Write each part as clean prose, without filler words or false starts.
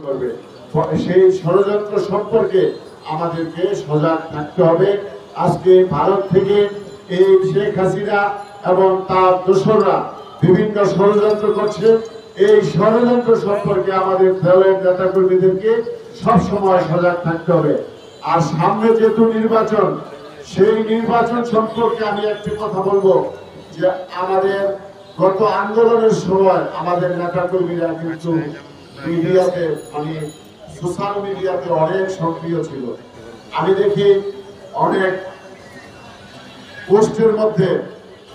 করবে। সেই ষড়যন্ত্র সম্পর্কে আমাদেরকে সজাগ থাকতে হবে। আজকে ভারত থেকে এই শেখ হাসিনা এবং তার দোসররা বিভিন্ন ষড়যন্ত্র করছে। এই ষড়যন্ত্র সম্পর্কে আমাদের দলের নেতাকর্মীদেরকে সবসময় সজাগ থাকতে হবে। আর সামনে যেহেতু নির্বাচন, সেই নির্বাচন সম্পর্কে আমি একটি কথা বলবো যে আমাদের গত আন্দোলনের সময় আমাদের নেতাকর্মীরা কিন্তু মিডিয়াতে মানে সোশ্যাল মিডিয়াতে অনেক সক্রিয় ছিল। আমি দেখি অনেক পোস্টের মধ্যে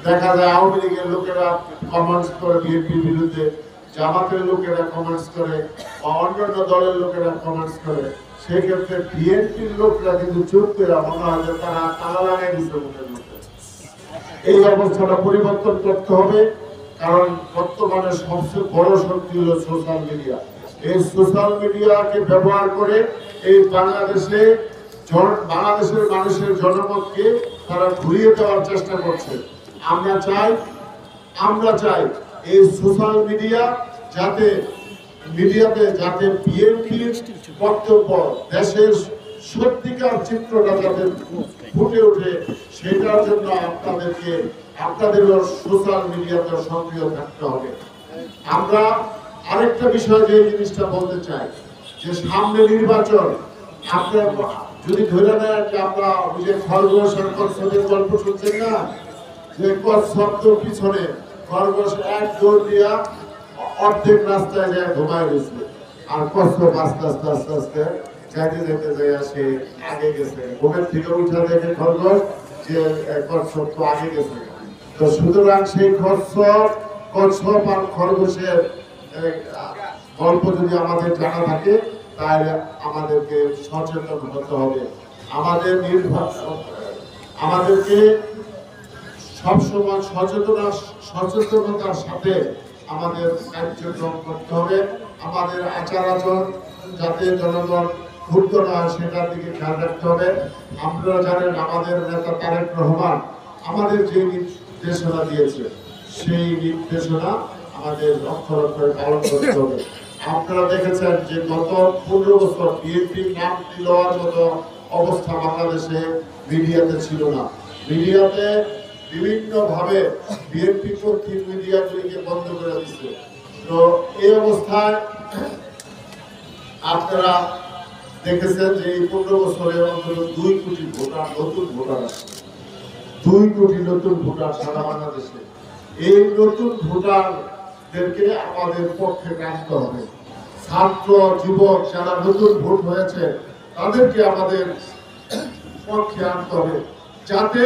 দেখা যায় আওয়ামী লীগের লোকেরা কমেন্টস করে বিএনপির বিরুদ্ধে, জামাতের লোকেরা কমেন্টস করে বা অন্যান্য দলের লোকেরা কমেন্টস করে। সেক্ষেত্রে বিএনপির লোকরা কিন্তু চুপ করে মনে হয় যে তারা তালা লাগাই দিচ্ছে মুখের মধ্যে। এই অবস্থাটা পরিবর্তন করতে হবে, কারণ বর্তমানে সবচেয়ে বড় শক্তি হলো সোশ্যাল মিডিয়া। এই সোশ্যাল মিডিয়াকে ব্যবহার করে এই বাংলাদেশের মানুষের জনমতকে তারা ঘুরিয়ে দেওয়ার চেষ্টা করছে। আমরা চাই এই সোশ্যাল মিডিয়া যাতে বিএনপির বক্তব্য দেশের সত্যিকার চিত্রটা যাতে ফুটে ওঠে, সেটার জন্য আপনাদেরও সোশ্যাল মিডিয়াতে সক্রিয় থাকতে হবে। আমরা আরেকটা বিষয় যে জিনিসটা বলতে চাই যে সামনে নির্বাচন, আপনার যদি ধরে নেন যে আমরা যে খরগোশ আর কচ্ছপের গল্প শুনছেন না, যে কচ্ছপের পিছনে খরগোশ এক দৌড় দিয়া অর্ধেক রাস্তায় যায় ঘুমায় গেছে, আর কচ্ছপ আস্তে আস্তে আস্তে আস্তে যাইতে যায় সে আগে গেছে। ঘুমের থেকে উঠে দেখে খরগোশ যে কচ্ছপ তো আগে গেছে। তো সুতরাং সেই কচ্ছপ আর খরগোশের গল্প যদি আমাদের জানা থাকে তাহলে আমাদেরকে সচেতন হতে হবে। আমাদেরকে সবসময় সচেতনতার সাথে আমাদের কার্যক্রম করতে হবে। আমাদের আচার আচরণ যাতে জনগণ ক্ষুব্ধ না হয় সেটার দিকে খেয়াল রাখতে হবে। আপনারা জানেন আমাদের নেতা তারেক রহমান আমাদের যে নির্দেশনা দিয়েছে, সেই নির্দেশনা আমাদের অক্ষরে পালন করতে হবে। আপনারা দেখেছেন যে গত 15 বছর বিএনপির নাম লওয়ার মতো অবস্থা বাংলাদেশে মিডিয়াতে ছিল না। মিডিয়াতে বিভিন্নভাবে বিএনপি কর্তৃক মিডিয়াগুলিকে বন্ধ করে দিচ্ছে। তো এই অবস্থায় আপনারা দেখেছেন যে এই 15 বছরে অন্তত 2 কোটি ভোটার নতুন ভোটার আসছে। 2 কোটি নতুন ভোটার সারা বাংলাদেশে। এই নতুন ভোটারদেরকে আমাদের পক্ষে রাখতে হবে। ছাত্র যুবক যারা নতুন ভোট হয়েছে তাদেরকে আমাদের পক্ষে আনতে হবে, যাতে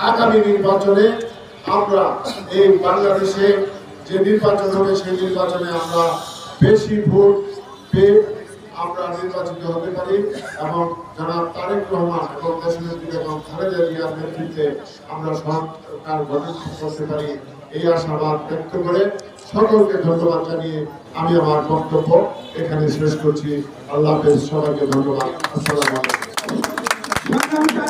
আগামী নির্বাচনে আমরা এই বাংলাদেশে যে নির্বাচন হবে সেই নির্বাচনে আমরা বেশি ভোট পেয়ে আমরা নির্বাচিত হতে পারি এবং জনাব তারেক রহমান এবং দেশনেত্রী এবং খালেদা জিয়ার নেতৃত্বে আমরা সরকার গঠন করতে পারি, এই আশাবাদ ব্যক্ত করে সকলকে ধন্যবাদ জানিয়ে আমি আমার বক্তব্য এখানে শেষ করছি। আল্লাহ হাফেজ, সবাইকে ধন্যবাদ। আসসালামু আলাইকুম।